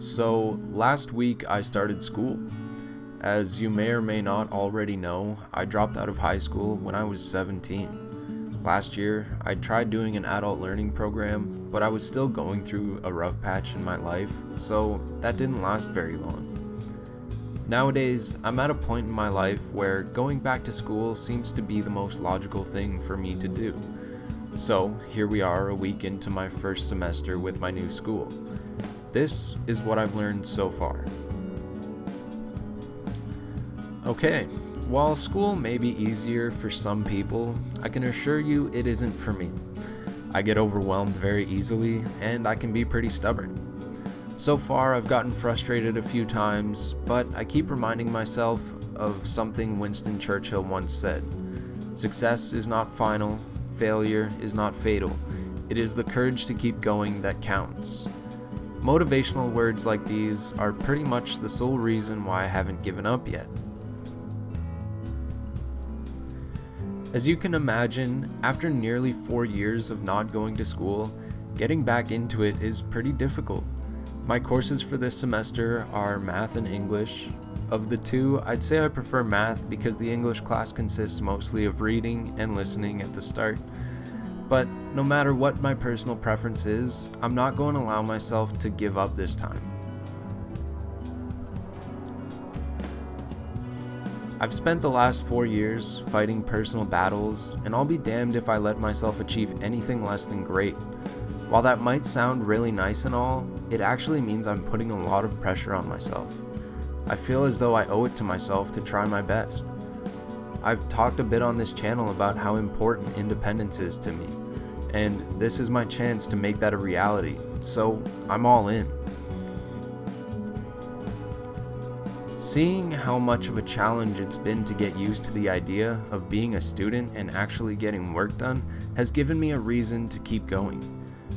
So, last week I started school. As you may or may not already know, I dropped out of high school when I was 17. Last year, I tried doing an adult learning program, but I was still going through a rough patch in my life, so that didn't last very long. Nowadays, I'm at a point in my life where going back to school seems to be the most logical thing for me to do. So, here we are a week into my first semester with my new school. This is what I've learned so far. Okay, while school may be easier for some people, I can assure you it isn't for me. I get overwhelmed very easily, and I can be pretty stubborn. So far, I've gotten frustrated a few times, but I keep reminding myself of something Winston Churchill once said. Success is not final, failure is not fatal. It is the courage to keep going that counts. Motivational words like these are pretty much the sole reason why I haven't given up yet. As you can imagine, after nearly 4 years of not going to school, getting back into it is pretty difficult. My courses for this semester are math and English. Of the two, I'd say I prefer math because the English class consists mostly of reading and listening at the start. But no matter what my personal preference is, I'm not going to allow myself to give up this time. I've spent the last 4 years fighting personal battles, and I'll be damned if I let myself achieve anything less than great. While that might sound really nice and all, it actually means I'm putting a lot of pressure on myself. I feel as though I owe it to myself to try my best. I've talked a bit on this channel about how important independence is to me, and this is my chance to make that a reality, so I'm all in. Seeing how much of a challenge it's been to get used to the idea of being a student and actually getting work done has given me a reason to keep going.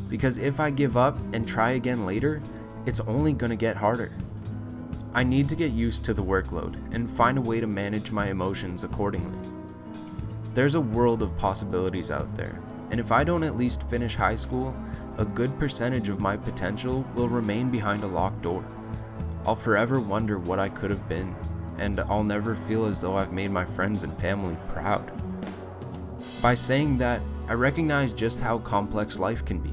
Because if I give up and try again later, it's only gonna get harder. I need to get used to the workload and find a way to manage my emotions accordingly. There's a world of possibilities out there, and if I don't at least finish high school, a good percentage of my potential will remain behind a locked door. I'll forever wonder what I could have been, and I'll never feel as though I've made my friends and family proud. By saying that, I recognize just how complex life can be.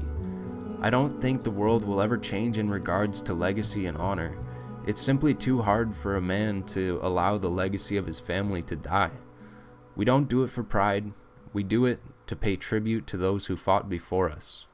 I don't think the world will ever change in regards to legacy and honor. It's simply too hard for a man to allow the legacy of his family to die. We don't do it for pride, we do it to pay tribute to those who fought before us.